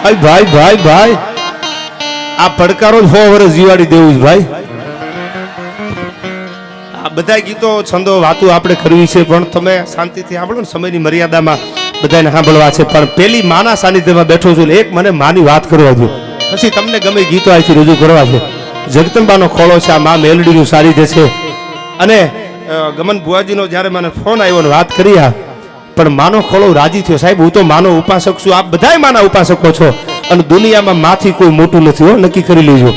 ભાઈ ભાઈ ભાઈ ભાઈ આ પડકારો જ 100 વર્ષ જીવાડી દેવું છે ભાઈ. આ બધા ગીતો છંદો વાતો આપણે કરવી છે, પણ તમે શાંતિથી સાંભળો ને, સમયની મર્યાદામાં બધાને સાંભળવા છે. પણ પેલી માના સાનિધ્યમાં બેઠો છું, એક મને માની વાત કરવા દો, પછી તમને ગમે ગીતો અહીંથી રજૂ કરવા છે. જગદંબાનો ખોળો છે, આ માં મેલડીનું સાનિધ્ય છે. અને ગમન ભુવાજીનો જ્યારે મને ફોન આવ્યો ને વાત કરી, પણ માનો ખોળો રાજી થયો. સાહેબ હું તો માનો ઉપાસક છું, આપ બધાય માના ઉપાસકો છો, અને દુનિયામાં માથી કોઈ મોટું નથી હો, નક્કી કરી લેજો.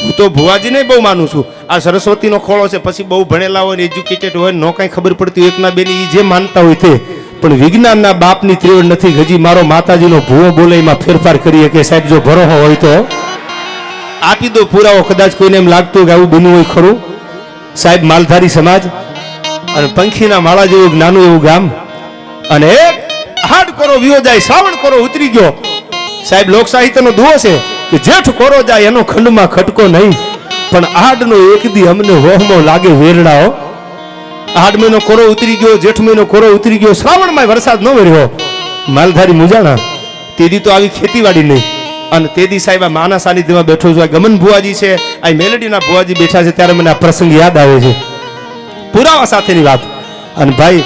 હું તો ભુવાજીને બહુ માનું છું. આ સરસ્વતીનો ખોળો છે, પછી બહુ ભણેલા હોય ને એજ્યુકેટેડ હોય, નો કાંઈ ખબર પડતી એકના બેની જે માનતા હોય તે, પણ વિજ્ઞાનના બાપની ત્રેવડ નથી. હજી મારો માતાજીનો ભૂવો બોલે એમાં ફેરફાર કરીએ કે સાહેબ જો ભરોહો હોય તો આપી દો પુરાવો. કદાચ કોઈને એમ લાગતું કે આવું બન્યું હોય ખરું. સાહેબ માલધારી સમાજ અને પંખીના માળા જેવું નાનું એવું ગામ, અને એક હાડ કોરો વિયો જાય, શ્રાવણ કોરો ઉતરી ગયો. સાહેબ લોક સાહિત્યનો દુઓ છે કે જેઠ કોરો જાય એનો ખંડમાં ખટકો નહીં, પણ આડનો એક દી અમને વહમો લાગે વેરડાઓ. આડ મહિનો કોરો ઉતરી ગયો, જેઠ મહિનો કોરો ઉતરી ગયો, શ્રાવણમાં વરસાદ ન વર્યો. માલધારી મુજાણા તેદી તો આવી ખેતીવાડી નહીં. અને તેદી સાહેબ આ માના સાનિધ્યમાં બેઠો છું. આ ગમન ભુવાજી છે, આ મેલડીના ભુવાજી બેઠા છે, ત્યારે મને આ પ્રસંગ યાદ આવે છે, પુરાવા સાથેની વાત. અને ભાઈ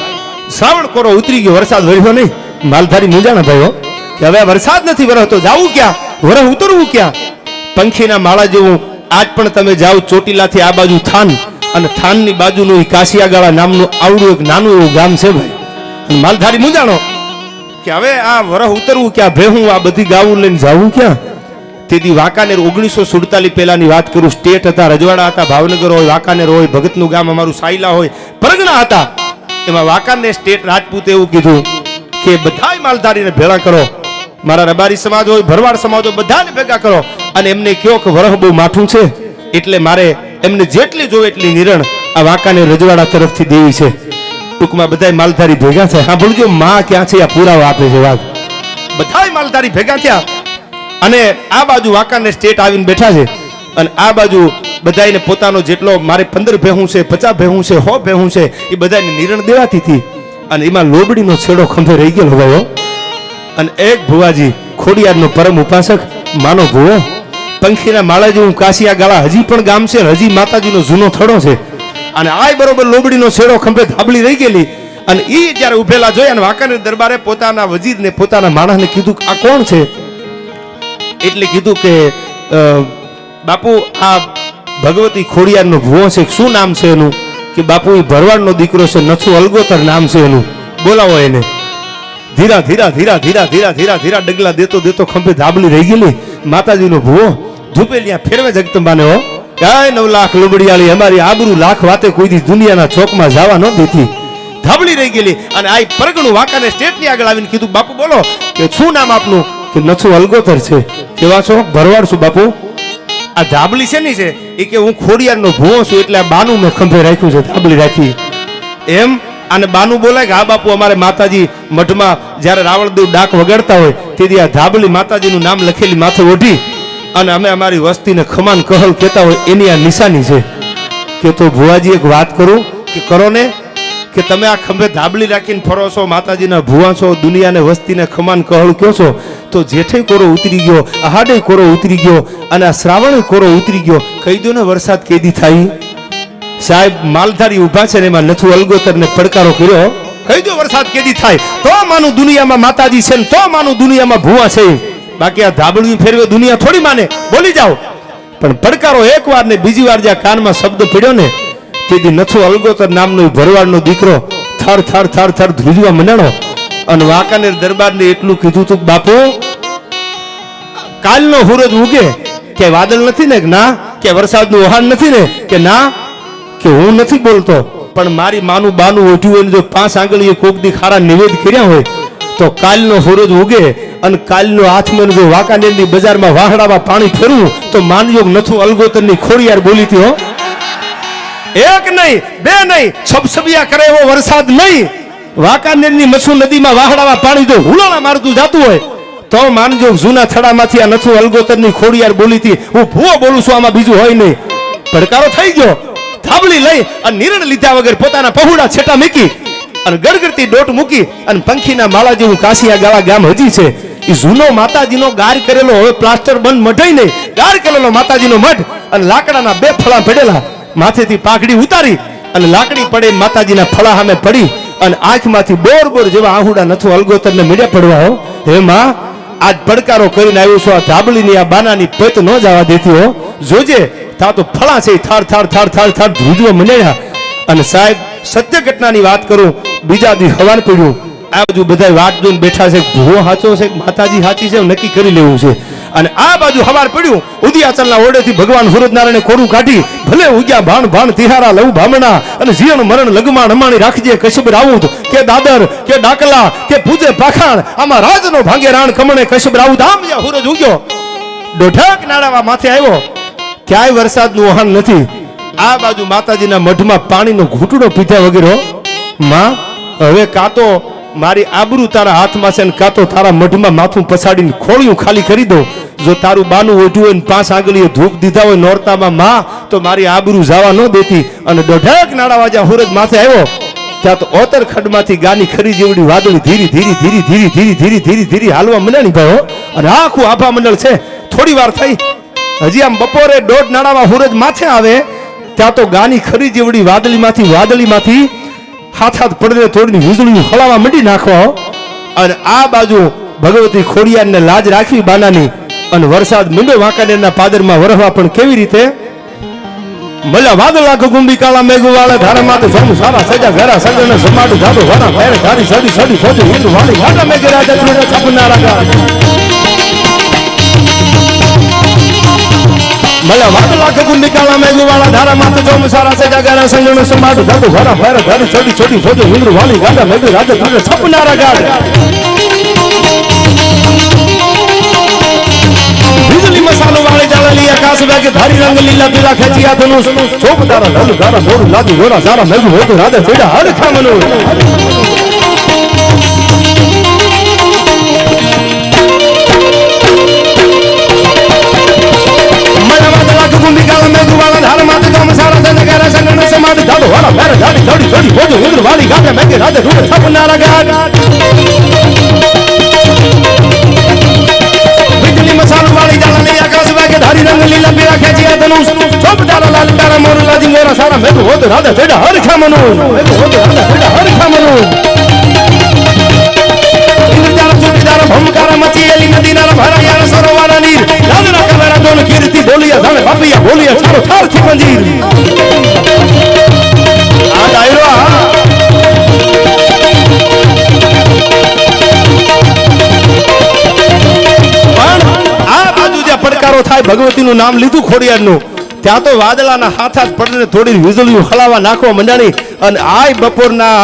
શ્રાવણ કોરો ઉતરી ગયો, વરસાદ વર્યો નહીં. માલધારી મુજાણા ભાઈઓ કે હવે વરસાદ નથી વરસતો, જાવું ક્યાં, વરસ ઉતરવું ક્યાં? પંખીના માળા જેવું આજ પણ તમે જાઓ ચોટીલાથી આ બાજુ થાન, અને થાનની બાજુનું કાશિયાગાળા નામનું આવડું એક નાનું એવું ગામ છે ભાઈ. અને માલધારી મુજાણો કે હવે આ વરસ ઉતરવું ક્યાં, ભેહું આ બધી ગાવું લઈને જાવું ક્યાં? તેથી વાંકાનેર 1947 પહેલાની વાત કરું, સ્ટેટ હતા, રજવાડા હતા, ભાવનગર હોય, વાંકાનેર હોય, ભગતનું ગામ અમારું સાયલા હોય, પરગણા હતા. એમાં વાંકાનેર સ્ટેટ રાજપૂતે એવું કીધું કે બધાય માલધારીને ભેળા કરો, મારા રબારી સમાજ હોય, ભરવાડ સમાજ હોય, બધાને ભેગા કરો, અને એમને કહો કે વરહ બહુ માઠું છે, એટલે મારે એમને જેટલી જોવે એટલી નિરણ આ વાંકાનેર રજવાડા તરફથી દેવી છે. ટૂંકમાં બધાય માલધારી ભેગા થયા. સાંભળજો માં ક્યાં છે આ પુરાવો આપે છે વાત. બધાય માલધારી ભેગા થયા, અને આ બાજુ વાંકાનેર સ્ટેટ આવીને બેઠા છે, અને આ બાજુ બધાને પોતાનો જેટલો મારે 15 ભેહું છે, 50 ભેહું છે, 100 ભેહું છે, એ બધાને નિરણ દેવાતી હતી. અને એમાં લોબડીનો છેડો ખંભે રહી ગયેલો ભાઈઓ. અને એક ભુવાજી ખોડિયારનો પરમ ઉપાસક માનો ભુવો, પંખીના માળા જેવું કાશિયાગાળા હજી પણ ગામ છે, હજી માતાજીનો જૂનો થડો છે. અને આ બરોબર લોબડીનો છેડો ખંભે ધાબળી રહી ગયેલી. અને એ જ્યારે ઉભેલા જોયા, અને વાંકાનેર દરબારે પોતાના વજીરને પોતાના માણસને કીધું આ કોણ છે? એટલે કીધું કે બાપુ આ ભગવતી ખોડિયારનો ભુવો છે. શું નામ છે એનું? કે બાપુ એ ભરવાડનો દીકરો છે, નથુ અલગોતર નામ છે એનું, બોલાવો એને. ધીરા ધીરા ધીરા ધીરા ધીરા ધીરા ધીરા ડગલા દેતો દેતો ખંભે ધાબલી રહી ગયેલી. માતાજીનો ભુવો ધૂપેલિયા ફેરવે જગદંબાને હો, 9 લાખ લોબડિયાળી અમારી આબરૂ લાખ વાતે કોઈ દી દુનિયાના ચોકમાં જવા ન દેતી, ધાબળી રહી ગયેલી. અને આ પરગણું વાંકાને સ્ટેટની આગળ આવીને કીધું બાપુ બોલો કે શું નામ આપનું? કે નથુ અલગોતર છે. કેવા છો? ભરવાડ છું બાપુ. આ ધાબળી છે ની છે? એ કે હું ખોડિયારનો ભુવો છું, એટલે આ બાનું મેં ખંભે રાખ્યું છે, ધાબળી રાખી. એમ? અને બાનું બોલાય કે હા બાપુ અમારે માતાજી મઠમાં જ્યારે રાવણદેવ ડાક વગાડતા હોય તેથી આ ધાબળી માતાજીનું નામ લખેલી માથે ઓઢી અને અમે અમારી વસ્તીને ખમાન કહલ કહેતા હોય એની આ નિશાની છે. કે તો ભુવાજી એક વાત કરું કે કરો ને, કે તમે આ ખંભે ધાબળી રાખીને ફરો છો, માતાજીના ભુવા છો, દુનિયાને વસ્તીને ખમાન કહલ કહો છો, તો જેઠે કોરો ઉતરી ગયો, આહાડે કોરો ઉતરી ગયો, અને આ શ્રાવણે કોરો ઉતરી ગયો, કહી દો ને વરસાદ કેદી થાય? સાહેબ માલધારી ઉભા છે ને એમાં નથુ અલગોતરને પડકારો કર્યો, કહી દો વરસાદ કેદી થાય તો માનું દુનિયામાં માતાજી છે ને તો માનું દુનિયામાં ભુવા છે. બાકી આ ધાબળી ફેરવે દુનિયા થોડી માને, બોલી જાઓ. પણ પડકારો એક વાર ને બીજી વાર જ્યાં કાનમાં શબ્દ પડ્યો ને, તેથી નથુ અલગોતર નામનો ભરવાડનો દીકરો થર થર થર થર ધ્રુજવા મંડાણો. અને વાંકાનેર દરબારને એટલું કીધું તું બાપુ કાલનો સૂરજ ઉગે કે વાદળ નથી ને? ના. કે વરસાદનું વહાણ નથી ને? કે ના. કે હું નથી બોલતો, પણ મારી માનું બાનું ઓઢ્યું હોય, જો 5 આંગળીએ કોક દી ખારા નિવેદ કર્યા હોય તો કાલનો સૂરજ ઉગે અને કાલનો હાથમાં જો વાંકાનેરની બજારમાં વાહડામાં પાણી ફેરવું તો માનજો નથુ અલગોતરની ખોડિયાર બોલી હતી હો. એક નહીં, બે નહીં, છબછબિયા કરે એવો વરસાદ નહીં. વાંકાનેરની મસુ નદીમાં વાહડામાં પાણી જો હુલાણા મારતું જાતું હોય તો માનજો જૂના થડામાંથી આ નથુ અલગોતરની ખોડિયાર બોલી હતી. હું ભૂવો બોલું છું, આમાં બીજું હોય નહીં. પડકારો થઈ ગયો. ધાબળી લઈ અને નિરણ લીધા વગર પોતાના પહોળા છેટા મૂકી અને ગડગડતી ડોટ મૂકી અને પંખીના માળા જેવું કાશિયાગાળા ગામ હજી છે એ જૂનો માતાજીનો ગાર કરેલો, હવે પ્લાસ્ટર બંધ મઢાઈ નહીં, ગાર કરેલો માતાજીનો મઢ, અને લાકડાના 2 ફળા પડેલા, માથેથી પાઘડી ઉતારી અને લાકડી પડે માતાજીના ફળા સામે પડી અને આંખમાંથી બોર જેવા આહુડા નથો અલગોતરને મીડ્યા પડવા. હો હે માં, આજ પડકારો કરીને આવ્યો છું, આ ધાબળીની આ બાનાની પેત ન જવા દેતી હો. જોજે તા તો ફળા છે થાર થાર થાર થાર થાર ધ્રુજવા મળ્યા. અને સાહેબ સત્ય ઘટનાની વાત કરું, બીજા દી હવાર પડ્યું, આ બાજુ બધા વાટ જોઈને બેઠા છે, ભૂવો સાચો છે માતાજી સાચી છે નક્કી કરી લેવું છે. અને આ બાજુ હવાર પડ્યું, ઉદયાચલના ઓરડેથી ભગવાન સૂરજનારાયણે કોરું કાઢી, ભલે ઉગ્યા ભાણ ભાણ તિહારા લઉ ભામણા, અને જીવન મરણ લગમાણ અમાણી રાખજે કશ્યપ રાઉત, કે દાદર કે ડાકલા કે પૂજે પાખાણ, આમાં રાજનો ભાંગે રાણ કમણે કશ્યપ રાઉત. આમ જ્યાં સૂરજ ઉગ્યો, દોઢક નાડાવા માથે આવ્યો, ક્યાંય વરસાદનું વહાણ નથી. આ બાજુ માતાજીના મઢમાં પાણીનો ઘૂંટડો પીધા વગેરે. માં, હવે કાતો મારી આબરૂ તારા હાથમાં છે, ને કાતો તારા મઢમાં માથું પછાડીને ખોળિયું ખાલી કરી દો. જો તારું બાનું ઓઢ્યું હોય ને 5 આંગળીએ ધૂપ દીધા હોય નોરતામાં માં, તો મારી આબરૂ જવા ન દેતી. અને દોઢક નાડા વાજા સૂરજ માથે આવ્યો, ત્યાં તો ઓતર ખડમાંથી ગાની ખરી જેવડી વાદળી ધીરી ધીરી ધીરી ધીરી ધીરી ધીરી ધીરી ધીરી હાલવા મંડ્યાની ભાઈ. અને આખું આભા મંડળ છે. થોડી વાર થઈ, હજી આમ બપોરે 1:30 નાડામાં સૂરજ માથે આવે, ત્યાં તો ગાની ખરી જેવડી વાદળીમાંથી હાથ પડે થોડી વીજળી હલાવા મંડી નાખવા. અને આ બાજુ ભગવતી ખોડિયારને લાજ રાખવી બાનાની, અને વરસાદ મીંડો વાંકાનેરના પાદરમાં વરહવા પણ કેવી રીતે મળ્યા વાદળા ગુંબી કાળા મેઘુ વાળા ધારામાં તો સોનું સારા સજા ઘરા સગણ સમાડું ધાડો વાળા ફેરે ધારી સડી સડી સોજુ હિન્દુ વાળી વાડા મેઘ રાજા ત્રુડા છપનારા ગા મળ્યા વાદળા ગુંબી કાળા મેઘુ વાળા ધારામાં તો સોનું સારા સજા ઘરા સગણ સમાડું ધાડો વાળા ફેરે ધારી સડી સડી સોજુ હિન્દુ વાળી વાડા મેઘ રાજા ત્રુડા છપનારા ગા बिजली मसालो वाले जाला लिया आकाश के धारी रंग लीला पीला खेचिया धनुष चोप दारा ढल दारा मोर लादी गोरा सारा मेघू हो राधे फेड़ा हर खामनो मना वाला गुंडी काला मेघू वाला धार माते तो सारा से नगरा संगन समाध धाडो वाला मेरे धाड़ी थोड़ी थोड़ी हो जो इंद्र वाली गाते मेघे राधे रूप छपनारा गा मसालो वाली जाला ले आकाश के धारी रंग लीला पीला खेचिया धनुष चोप दारा लाल तारा मोर लादी गोरा सारा मेघू हो राधे फेड़ा हर खामनो मेघू हो राधे फेड़ा हर खामनो इंद्र तारा चोटी तारा भमकारा मची एली नदी नारा भरा यार सरोवरा नीर लादरा कवेरा दोन कीर्ति बोलिया जाने बापिया बोलिया चारो थार थी मंजीर आ डायरो પડકારો થાય ભગવતીનું નામ લીધું ખોડિયારનું, ત્યાં તો વાદળાના હાથ પડને થોડી વીજળીઓ હલાવા નાખવા મંડાણી. અને આય બપોરના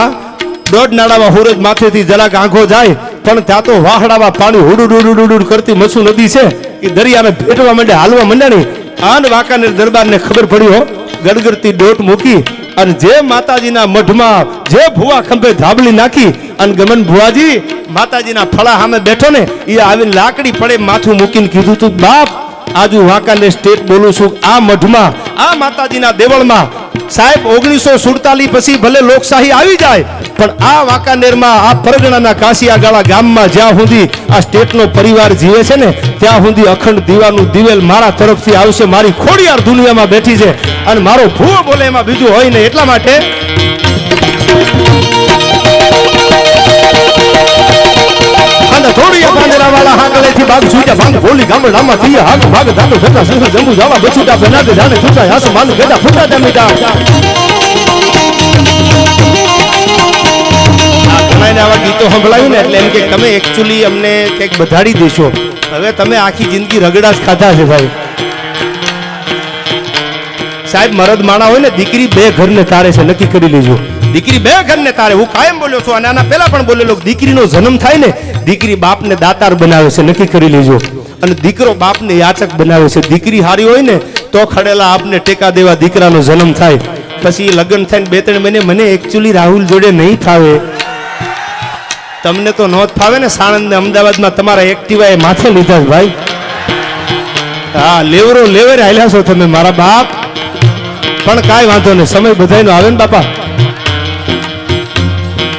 1:30 નાડામાં સૂરજ માથેથી જરાક આંખો જાય, પણ ત્યાં તો વાહડામાં પાણી હુડુડ કરતી મસુ નદી છે, એ દરિયાને ભેટવા માંડે હાલવા મંડાણી. આન વાંકાનેર દરબારને ખબર પડી, ગડગડતી ડોટ મૂકી અને જે માતાજીના મઢમાં જે ભુવા ખંભે ધાબળી નાખી અને ગમન ભુવાજી માતાજીના ફળા સામે બેઠો ને, એ આવીને લાકડી પડે માથું મૂકીને કીધું તું બાપ, આજુ વાંકાનેર સ્ટેટ બોલું છું, આ મઢમાં આ માતાજીના દેવળમાં સાહેબ 1947 પછી ભલે લોકશાહી આવી જાય, પણ આ વાંકાનેરમાં આ પરગણાના કાશિયાગાળા ગામમાં જ્યાં સુધી આ સ્ટેટનો પરિવાર જીવે છે ને, ત્યાં સુધી અખંડ દીવાનું દિવેલ મારા તરફથી આવશે. મારી ખોડિયાર દુનિયામાં બેઠી છે અને મારો ભૂવો બોલે એમાં બીજું હોય ને, એટલા માટે થોડી પાંદરા વાળા હાકલેથી બાગ છૂટ્યા ભાંગ ભોલી ગામડામાં થી હાક ભાગ ધાતો ભેટા સંગ જંબુ જાવા બછુટા બનાતે જાણે છૂટા હાસ માન કેડા ફૂટા જમીટા આ ઘણાને આવા ગીતો સંભળાયું ને, એટલે એમ કે તમે એક્ચ્યુઅલી અમને કંઈક બધાડી દેશો. હવે તમે આખી જિંદગી રગડા જ ખાધા છે ભાઈ. સાહેબ મરદ માણા હોય ને, દીકરી 2 ઘરને તારે છે, નક્કી કરી લેજો. દીકરી 2 ઘરને તારે. હું કાયમ બોલ્યો છું અને આના પહેલા પણ બોલેલો, દીકરીનો જન્મ થાય ને, દીકરી બાપને દાતાર બનાવે છે, નક્કી કરી લેજો. અને દીકરો બાપને યાચક બનાવે છે. દીકરી હારી હોય ને તો ખડેલા આપને ટેકા દેવા દીકરાનો જન્મ થાય. પછી લગ્ન થઈને 2-3 મહિને મને એક્ચ્યુઅલી રાહુલ જોડે નહીં ફાવે. તમને તો નહોત ફાવે ને, સાણંદ ને અમદાવાદમાં તમારા એક્ટિવાએ માથે લીધા ભાઈ. હા, લેવરે હાલ્યા છો તમે મારા બાપ. પણ કાંઈ વાંધો નહીં, સમય બધાયનો આવે ને બાપા.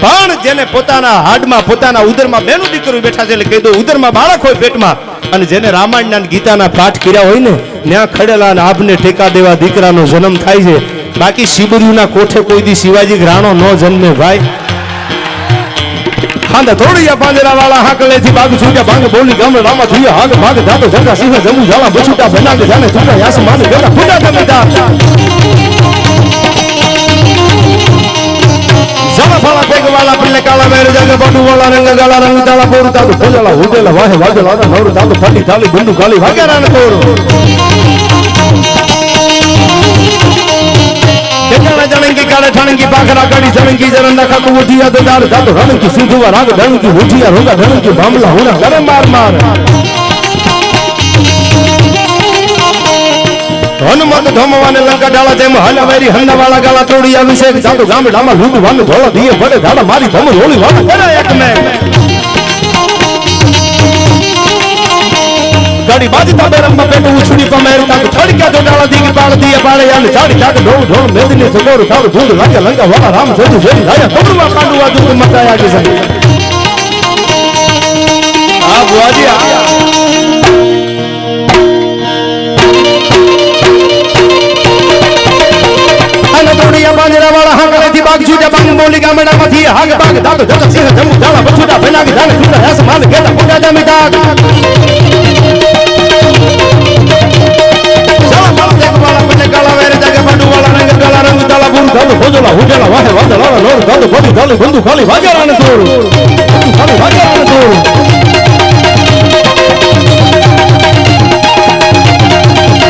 પણ જેને પોતાના હાડમાં પોતાના ઉદરમાં બેનું દીકરું બેઠા છે એટલે કહી દો ઉદરમાં બાળક હોય પેટમાં અને જેને રામાયણના અને ગીતાના પાઠ કર્યા હોય ને ત્યાં ખડેલા અને આપને ટેકા દેવા દીકરાનો જન્મ થાય છે બાકી શિબિરુના કોઠે કોઈ દી શિવાજી રાણો ન જન્મે ભાઈ હાંડા થોડિયા પાંજરા વાળા હાકલેથી બાગુ છૂટ્યા ભાંગ બોલી ગામ રામા થયા હાગ ભાગ ધાતો જંગા સિંહ જમુ ઝાલા બછુટા બનાગ જાને તુડા આસમાન ગલા ફૂટા ગમીદાર ઝાલા ફાળા પેગ વાળા પલ્લે કાળા મેર જંગ બડુ વાળા રંગ ગાલા રંગ તાળા પોર તાતો ફોજલા ઉડેલા વાહે વાજલા નવર તાતો ફટી થાલી બંદુ ગાલી વાગેરા ને તોર केकड़ा जनंगी काले ठणंगी बाखरा कड़ी जनंगी जरंदा खाको उठिया तो दार दातो रणंगी सिंधुवा राग रणंगी उठिया रोगा रणंगी मामला होना करे मार मार हनुमत धोमवाने लंका डाला जेम हलावेरी हन्ना वाला गाला तोड़ी अभिषेक जातो गाम डामा लूट वान धोला दिए बड़े धाड़ा मारी धम रोली वाला करे एक में गाड़ी बाजी ताबे रंबा पेट उछड़ी पमेर ताक छड़ के तो डाला दी के बाल दिए बाले यान छाड़ी ताक ढोल ढोल मेदनी सगोर थाव धूल लागे लंका वाला राम सेतु जेरी आया कबरुआ कांडुआ दुख मचाया के संग आ बुआजी आ अन तोड़िया बांजरा वाला हांगले थी बाग छूटा बांग बोली गामड़ा मथी हांग बाग दातो जग सिंह जमू जाला बछुटा बना के जाने तुड़ा आसमान गेला बुढ़ा जमीदार भोजला हुजला वाहे वादला लोर दल बड़ी दल बंदू खाली वागेराने तोड़ खाली वागेराने तोड़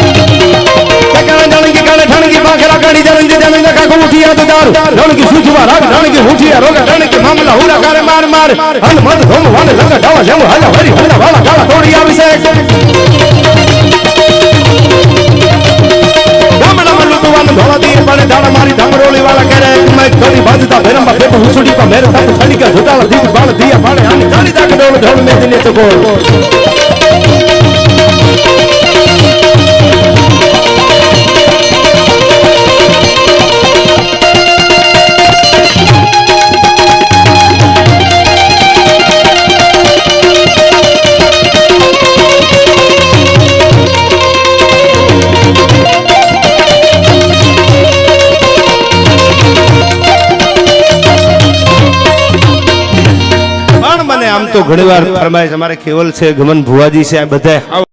केकड़ा जनंगी काले ठणंगी बाखरा गाड़ी जनंगी जनंगा का उठिया तो दार रणकी सुजुवा राग रणकी उठिया रोगा रणकी मामला हुरा करे मार मार हन मत धोम वाले लंगा डावा जम हला हरी हला वाला गाला तोड़ी अभिषेक धोला दिए बड़े धाड़ा मारी धमरोली वाला कह रहे मैं गली बांधता भरम पे तो हुसुड़ी का मेरे साथ छड़ी का झुटाला दीप बाल दिया बाड़े आने जानी जाके ढोल ढोल में दिने तो बोल આમ તો ઘણીવાર ફરમાઈશ અમારે કેવલ છે ગમન ભુવાજી છે આ બધા